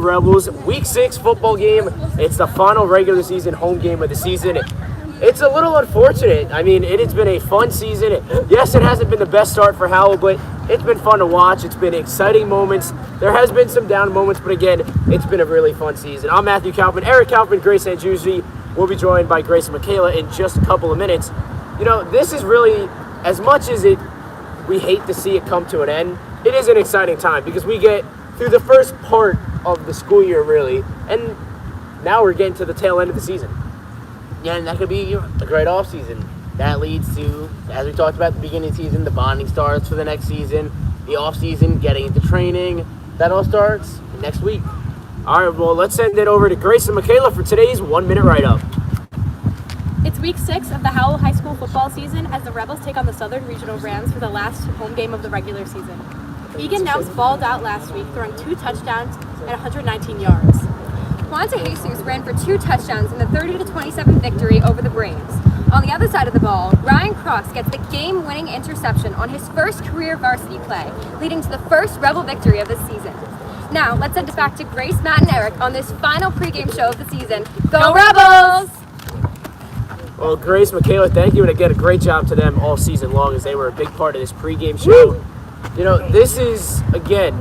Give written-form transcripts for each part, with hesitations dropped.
Rebels. Week 6 football game. It's the final regular season home game of the season. It's a little unfortunate. I mean, it has been a fun season. Yes, it hasn't been the best start for Howell, but it's been fun to watch. It's been exciting moments. There has been some down moments, but again, it's been a really fun season. I'm Matthew Kaufman, Eric Kaufman, Grace Angiusi. We'll be joined by Grace and Michaela in just a couple of minutes. You know, this is really, as much as we hate to see it come to an end, it is an exciting time because we get through the first part of the school year, really, and now we're getting to the tail end of the season. Yeah, and that could be a great offseason. That leads to, as we talked about at the beginning of the season, the bonding starts for the next season, the offseason, getting into training. That all starts next week. All right, well, let's send it over to Grace and Michaela for today's 1 Minute Write-Up. It's week 6 of the Howell High School football season as the Rebels take on the Southern Regional Rams for the last home game of the regular season. Egan Nelms balled out last week, throwing 2 touchdowns and 119 yards. Quanta Jesus ran for 2 touchdowns in the 30-27 victory over the Braves. On the other side of the ball, Ryan Cross gets the game-winning interception on his first career varsity play, leading to the first Rebel victory of the season. Now, let's send it back to Grace, Matt, and Eric on this final pregame show of the season. Go Rebels! Well, Grace, Michaela, thank you, and again, a great job to them all season long as they were a big part of this pregame show. You know, this is, again,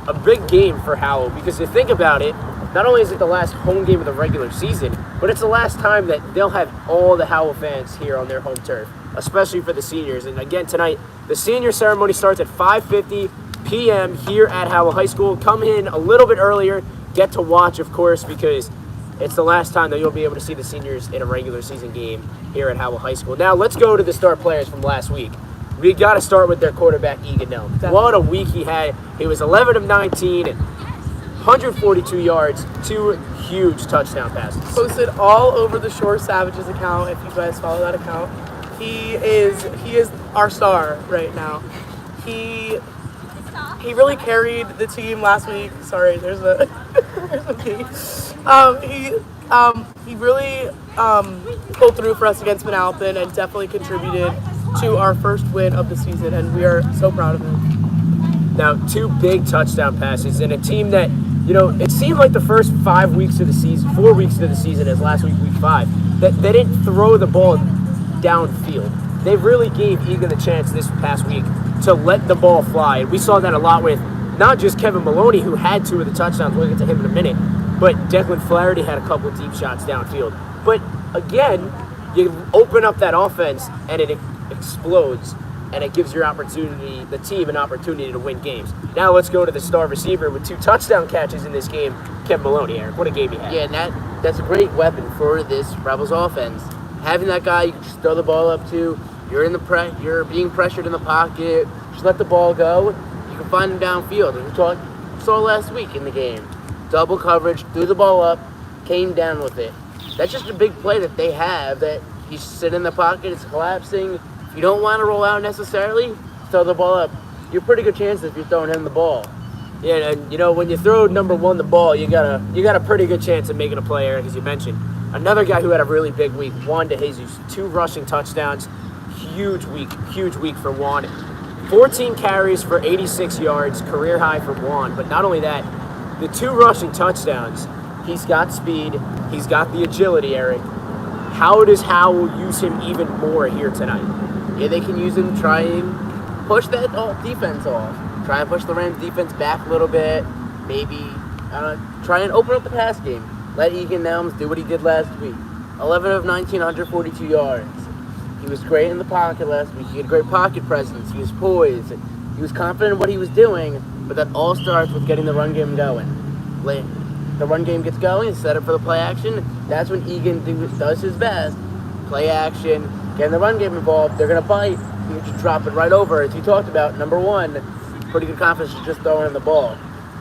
a big game for Howell because if you think about it, not only is it the last home game of the regular season, but it's the last time that they'll have all the Howell fans here on their home turf, especially for the seniors. And again, tonight, the senior ceremony starts at 5:50 p.m. here at Howell High School. Come in a little bit earlier, get to watch, of course, because it's the last time that you'll be able to see the seniors in a regular season game here at Howell High School. Now, let's go to the star players from last week. We got to start with their quarterback, Egan Nelms. What a week he had. He was 11 of 19, 142 yards, 2 huge touchdown passes. Posted all over the Shore Savages account, if you guys follow that account. He is our star right now. He really carried the team last week. Sorry, there's a key. He really pulled through for us against Manalapan and definitely contributed to our first win of the season, and we are so proud of him. Now, 2 big touchdown passes and a team that, you know, it seemed like the first 5 weeks of the season, 4 weeks of the season, as last week, week 5, that they didn't throw the ball downfield. They really gave Egan the chance this past week to let the ball fly. And we saw that a lot with not just Kevin Maloney, who had 2 of the touchdowns, we'll get to him in a minute, but Declan Flaherty had a couple of deep shots downfield. But again, you open up that offense and it explodes, and it gives the team an opportunity to win games. Now let's go to the star receiver with 2 touchdown catches in this game, Kevin Maloney. Eric, what a game he had. Yeah, and that's a great weapon for this Rebels offense. Having that guy you can just throw the ball up to, you're being pressured in the pocket, just let the ball go, you can find him downfield. And we saw last week in the game. Double coverage, threw the ball up, came down with it. That's just a big play that they have, that he's sitting in the pocket, it's collapsing. If you don't want to roll out necessarily, throw the ball up. You're pretty good chance if you're throwing him the ball. Yeah, and you know, when you throw number 1 the ball, you got a pretty good chance of making a play, Eric, as you mentioned. Another guy who had a really big week, Juan DeJesus, 2 rushing touchdowns. Huge week for Juan. 14 carries for 86 yards, career high for Juan. But not only that, the 2 rushing touchdowns, he's got speed, he's got the agility, Eric. How does Howell use him even more here tonight? Yeah, they can use him, try and push that defense off. Try and push the Rams defense back a little bit. Maybe try and open up the pass game. Let Egan Nelms do what he did last week. 11 of 19, 142 yards. He was great in the pocket last week. He had great pocket presence. He was poised. He was confident in what he was doing, but that all starts with getting the run game going. The run game gets going, set up for the play action. That's when Egan does his best. Play action, getting the run game involved. They're going to bite. You just drop it right over. As you talked about, number 1, pretty good confidence just throwing in the ball.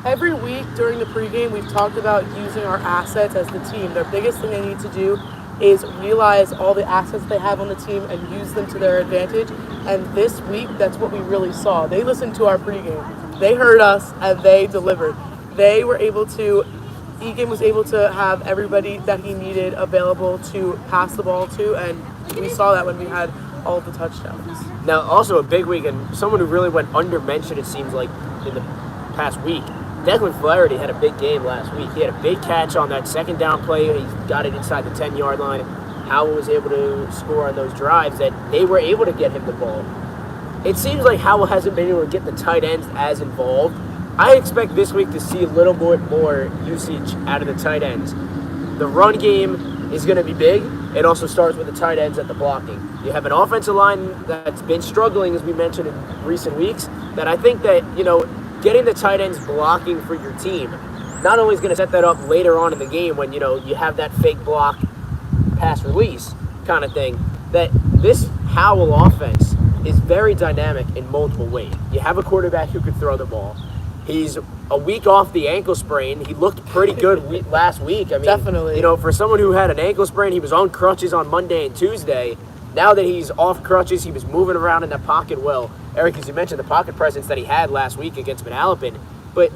Every week during the pregame, we've talked about using our assets as the team. The biggest thing they need to do is realize all the assets they have on the team and use them to their advantage. And this week, that's what we really saw. They listened to our pregame. They heard us, and they delivered. They were able to, Egan was able to have everybody that he needed available to pass the ball to, and we saw that when we had all of the touchdowns. Now, also a big week, and someone who really went under-mentioned, it seems like, in the past week, Declan Flaherty had a big game last week. He had a big catch on that second down play. He got it inside the 10-yard line. Howell was able to score on those drives that they were able to get him the ball. It seems like Howell hasn't been able to get the tight ends as involved. I expect this week to see a little bit more usage out of the tight ends. The run game is going to be big. It also starts with the tight ends at the blocking. You have an offensive line that's been struggling, as we mentioned in recent weeks, that I think that, getting the tight ends blocking for your team not only is going to set that up later on in the game when, you have that fake block pass release kind of thing, that this Howell offense is very dynamic in multiple ways. You have a quarterback who can throw the ball. He's a week off the ankle sprain. He looked pretty good last week. I mean, definitely. For someone who had an ankle sprain, he was on crutches on Monday and Tuesday. Now that he's off crutches, he was moving around in that pocket well. Eric, as you mentioned, the pocket presence that he had last week against Manalapan. But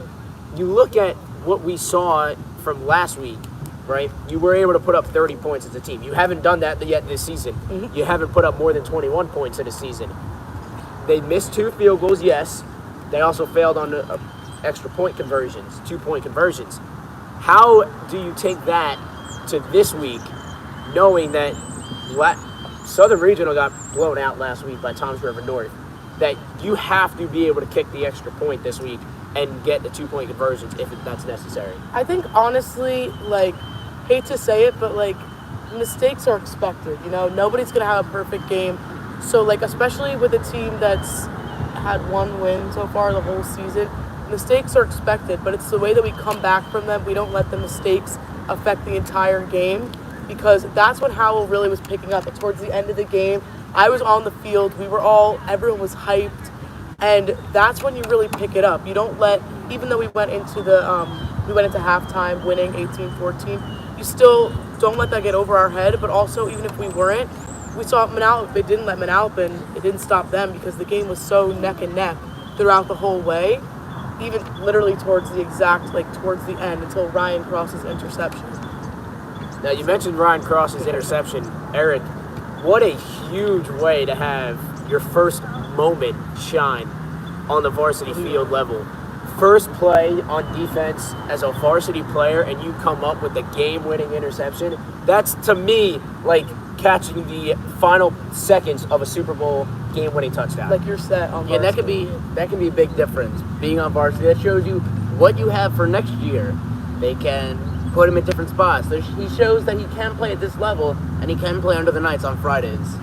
you look at what we saw from last week, right? You were able to put up 30 points as a team. You haven't done that yet this season. Mm-hmm. You haven't put up more than 21 points in a season. They missed 2 field goals, yes. They also failed on the extra point conversions, 2-point conversions. How do you take that to this week, knowing that Southern Regional got blown out last week by Toms River North, that you have to be able to kick the extra point this week and get the 2-point conversions if that's necessary? I think, honestly, hate to say it, but, mistakes are expected. Nobody's going to have a perfect game. So, especially with a team that's had 1 win so far the whole season, mistakes are expected, but it's the way that we come back from them. We don't let the mistakes affect the entire game, because that's when Howell really was picking up. But towards the end of the game, I was on the field. Everyone was hyped, and that's when you really pick it up. You don't let, even though we went into halftime winning 18-14, you still don't let that get over our head. But also, even if we weren't, we saw Manalapan. It didn't let Manalapan. It didn't stop them, because the game was so neck and neck throughout the whole way. Even literally towards the end, until Ryan Cross's interception. Now, you mentioned Ryan Cross's interception. Eric, what a huge way to have your first moment shine on the varsity field level. First play on defense as a varsity player, and you come up with a game-winning interception. That's, to me, like catching the final seconds of a Super Bowl game-winning touchdown. Like you're set on varsity. And that can be a big difference. Being on varsity, that shows you what you have for next year. They can put him in different spots. He shows that he can play at this level, and he can play under the Knights on Fridays.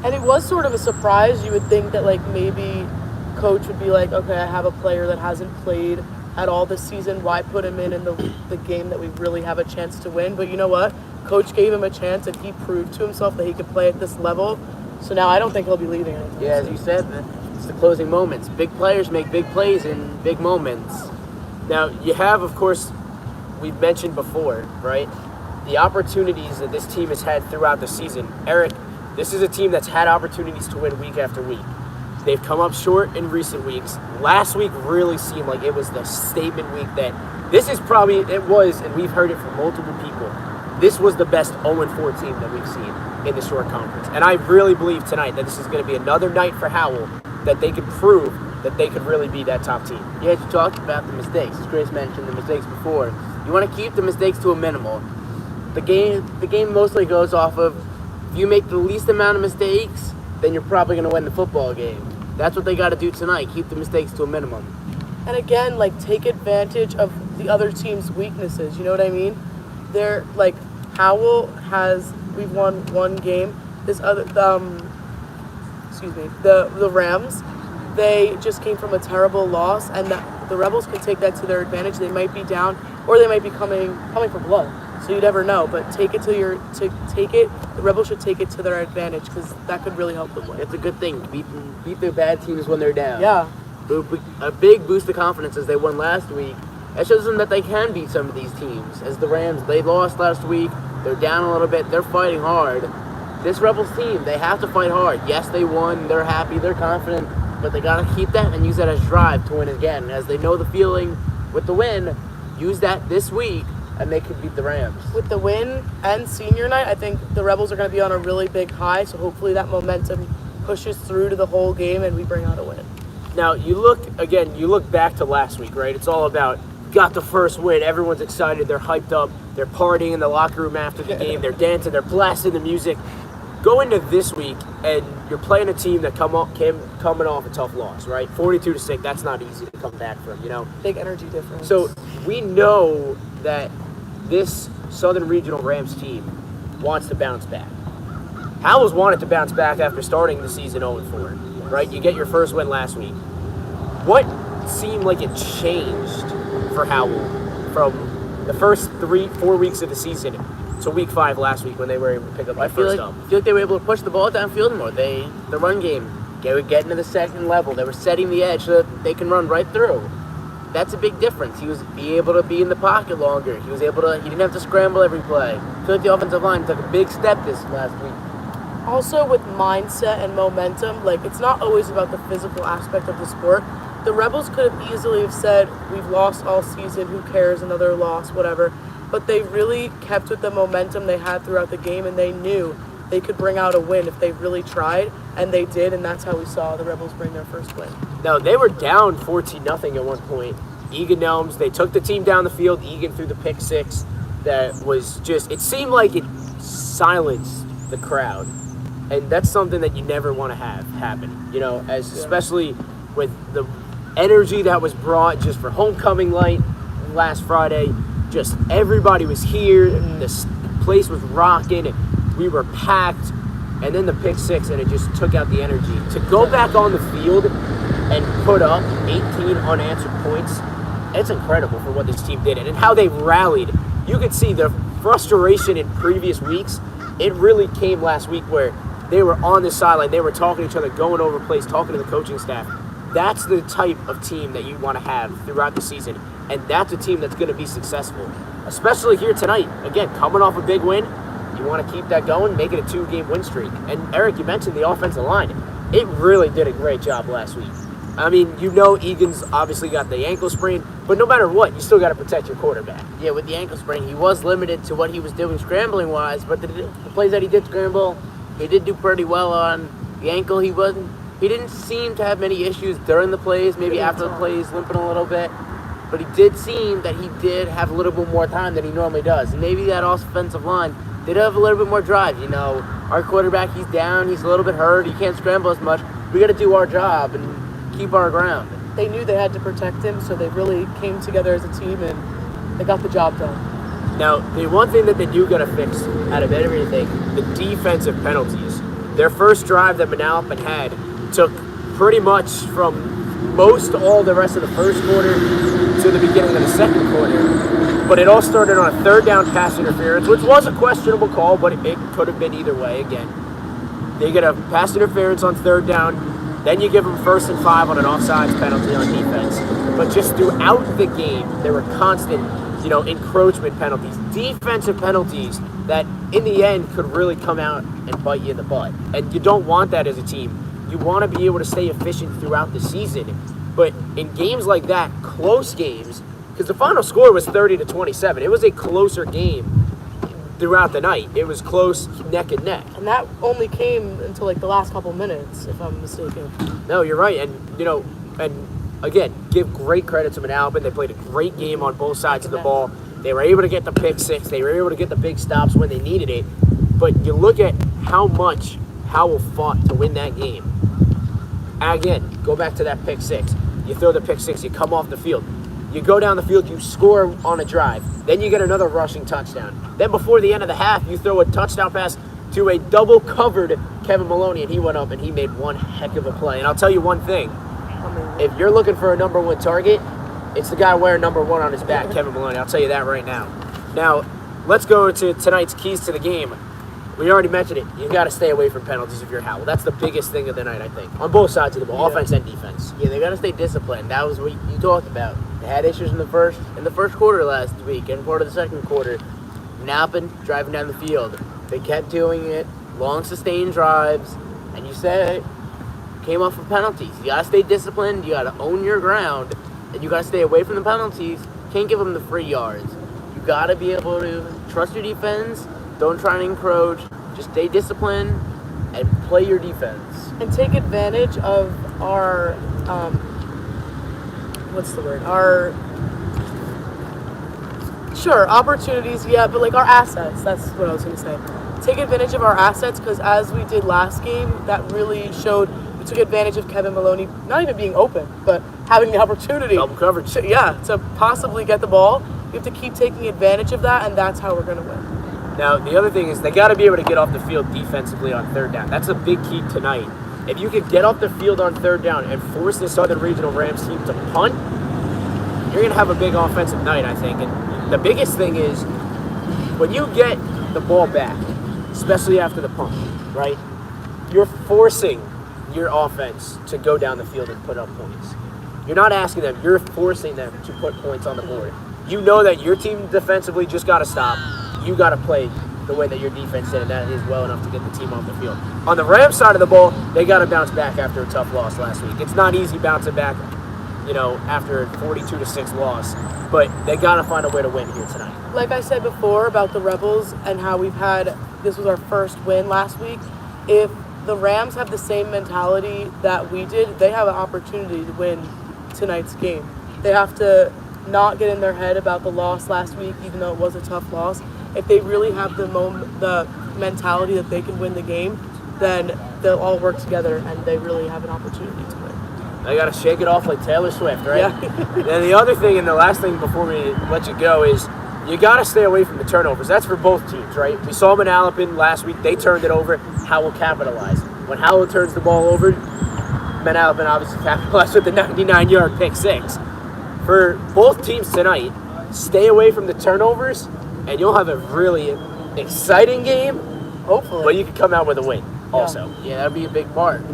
And it was sort of a surprise. You would think that maybe coach would be like, okay, I have a player that hasn't played at all this season. Why put him in the game that we really have a chance to win? But you know what? Coach gave him a chance, and he proved to himself that he could play at this level. So now I don't think he'll be leaving anytime soon. As you said, it's the closing moments. Big players make big plays in big moments. Now, you have, of course, we've mentioned before, right? The opportunities that this team has had throughout the season. Eric, this is a team that's had opportunities to win week after week. They've come up short in recent weeks. Last week really seemed like it was the statement week that and we've heard it from multiple people, this was the best 0-4 team that we've seen in the short conference. And I really believe tonight that this is going to be another night for Howell, that they could prove that they could really be that top team. Yeah, you talked about the mistakes. Grace mentioned the mistakes before. You want to keep the mistakes to a minimal. The game mostly goes off of, if you make the least amount of mistakes, then you're probably going to win the football game. That's what they got to do tonight, keep the mistakes to a minimum. And again, take advantage of the other team's weaknesses, you know what I mean? They're, Howell we've won one game. This other, the Rams, they just came from a terrible loss, and the Rebels can take that to their advantage. They might be down, or they might be coming for blood. So you never know, but the Rebels should take it to their advantage, because that could really help them win. It's a good thing. Beat their bad teams when they're down. Yeah. A big boost of confidence as they won last week. That shows them that they can beat some of these teams. As the Rams, they lost last week. They're down a little bit. They're fighting hard. This Rebels team, they have to fight hard. Yes, they won. They're happy. They're confident. But they got to keep that and use that as drive to win again. As they know the feeling with the win, use that this week, and they could beat the Rams. With the win and senior night, I think the Rebels are going to be on a really big high, so hopefully that momentum pushes through to the whole game and we bring out a win. Now, you look back to last week, right? It's all about got the first win. Everyone's excited. They're hyped up. They're partying in the locker room after the game. They're dancing. They're blasting the music. Go into this week, and you're playing a team that coming off a tough loss, right? 42-6. That's not easy to come back from, you know. Big energy difference. So we know that this Southern Regional Rams team wants to bounce back. Howell's wanted to bounce back after starting the season 0-4, right? You get your first win last week. What seemed like it changed for Howell from the first 3-4 weeks of the season to week 5 last week when they were able to pick up their first dub? I feel like they were able to push the ball downfield more. The run game, they were getting to the second level. They were setting the edge so that they can run right through. That's a big difference. He was able to be in the pocket longer. He didn't have to scramble every play. I feel like the offensive line took a big step this last week. Also with mindset and momentum, like it's not always about the physical aspect of the sport. The Rebels could have easily have said, we've lost all season, who cares, another loss, whatever. But they really kept with the momentum they had throughout the game, and they knew they could bring out a win if they really tried, and they did, and that's how we saw the Rebels bring their first win. Now, they were down 14-0 at one point. Egan Nelms, they took the team down the field. Egan threw the pick 6 that was just, it seemed like it silenced the crowd. And that's something that you never want to have happen, you know, especially with the energy that was brought just for homecoming night last Friday. Just everybody was here, and the place was rocking, and we were packed. And then the pick 6, and it just took out the energy. To go back on the field and put up 18 unanswered points, it's incredible for what this team did and how they rallied. You could see the frustration in previous weeks. It really came last week where they were on the sideline. They were talking to each other, going over plays, talking to the coaching staff. That's the type of team that you want to have throughout the season. And that's a team that's going to be successful, especially here tonight. Again, coming off a big win, you want to keep that going, make it a 2-game win streak. And Eric, you mentioned the offensive line. It really did a great job last week. I mean, you know Egan's obviously got the ankle sprain, but no matter what, you still got to protect your quarterback. Yeah, with the ankle sprain, he was limited to what he was doing scrambling-wise, but the plays that he did scramble, he did do pretty well on. The ankle, he didn't seem to have many issues during the plays, maybe after the plays, limping a little bit. But he did seem that he did have a little bit more time than he normally does. And maybe that offensive line did have a little bit more drive. You know, our quarterback, he's down, he's a little bit hurt, he can't scramble as much. We got to do our job and keep our ground. They knew they had to protect him, so they really came together as a team, and they got the job done. Now, the one thing that they do got to fix out of everything, the defensive penalties. Their first drive that Manalapan had took pretty much from most all the rest of the first quarter to the beginning of the second quarter. But it all started on a 3rd down pass interference, which was a questionable call, but it could have been either way again. They get a pass interference on 3rd down, then you give them 1st and 5 on an offsides penalty on defense. But just throughout the game, there were constant, encroachment penalties, defensive penalties that in the end could really come out and bite you in the butt. And you don't want that as a team. You want to be able to stay efficient throughout the season. But in games like that, close games, because the final score was 30-27. It was a closer game throughout the night. It was close, neck and neck. And that only came until like the last couple minutes, if I'm mistaken. No, you're right. And again, give great credit to Manalapan. They played a great game on both sides of the ball. They were able to get the pick 6. They were able to get the big stops when they needed it. But you look at how much Howell fought to win that game. Again, go back to that pick 6. You throw the pick 6, you come off the field. You go down the field, you score on a drive. Then you get another rushing touchdown. Then before the end of the half, you throw a touchdown pass to a double-covered Kevin Maloney, and he went up and he made one heck of a play. And I'll tell you one thing. If you're looking for a number 1 target, it's the guy wearing number 1 on his back, Kevin Maloney. I'll tell you that right now. Now, let's go to tonight's keys to the game. We already mentioned it. You got to stay away from penalties if you're Howell. That's the biggest thing of the night, I think, on both sides of the ball, offense and defense. Yeah, they got to stay disciplined. That was what you talked about. They had issues in the first quarter last week and part of the second quarter. Napping, driving down the field. They kept doing it, long sustained drives, and you said it came off of penalties. You got to stay disciplined. You got to own your ground, and you got to stay away from the penalties. Can't give them the free yards. You got to be able to trust your defense. Don't try and encroach. Just stay disciplined and play your defense. And take advantage of our, Sure, opportunities, yeah, but like our assets, that's what I was going to say. Take advantage of our assets, because as we did last game, that really showed we took advantage of Kevin Maloney not even being open, but having the opportunity. Double coverage. To possibly get the ball. We have to keep taking advantage of that, and that's how we're going to win. Now, the other thing is they got to be able to get off the field defensively on third down. That's a big key tonight. If you could get off the field on third down and force the Southern Regional Rams team to punt, you're going to have a big offensive night, I think. And the biggest thing is when you get the ball back, especially after the punt, right, you're forcing your offense to go down the field and put up points. You're not asking them, you're forcing them to put points on the board. You know that your team defensively just got to stop. You got to play the way that your defense did, and that is well enough to get the team off the field. On the Rams side of the ball, they got to bounce back after a tough loss last week. It's not easy bouncing back, after a 42-6 loss, but they got to find a way to win here tonight. Like I said before about the Rebels and how this was our first win last week. If the Rams have the same mentality that we did, they have an opportunity to win tonight's game. They have to not get in their head about the loss last week, even though it was a tough loss. If they really have the mentality that they can win the game, then they'll all work together and they really have an opportunity to win. They got to shake it off like Taylor Swift, right? Yeah. And the other thing, and the last thing before we let you go, is you got to stay away from the turnovers. That's for both teams, right? We saw them in Alapin last week. They turned it over. Howell capitalized. When Howell turns the ball over, Alapin obviously capitalized with the 99-yard pick six. For both teams tonight, stay away from the turnovers, and you'll have a really exciting game. Hopefully. But you can come out with a win also. Yeah, that'd be a big part.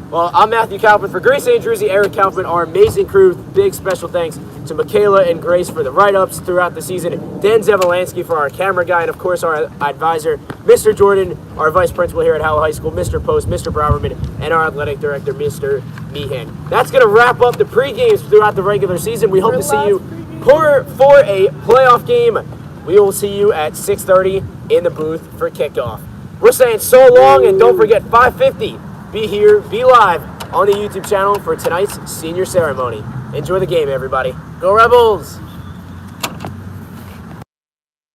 Well, I'm Matthew Kaufman. For Grace St. Druzy, Eric Kaufman, our amazing crew. Big special thanks to Michaela and Grace for the write-ups throughout the season. Dan Zavolansky for our camera guy, and of course our advisor, Mr. Jordan, our vice principal here at Howell High School, Mr. Post, Mr. Browerman, and our athletic director, Mr. Meehan. That's going to wrap up the pre-games throughout the regular season. We hope to see you for a playoff game. We will see you at 6:30 in the booth for kickoff. We're saying so long, and don't forget 5:50. Be here, be live on the YouTube channel for tonight's senior ceremony. Enjoy the game, everybody. Go Rebels!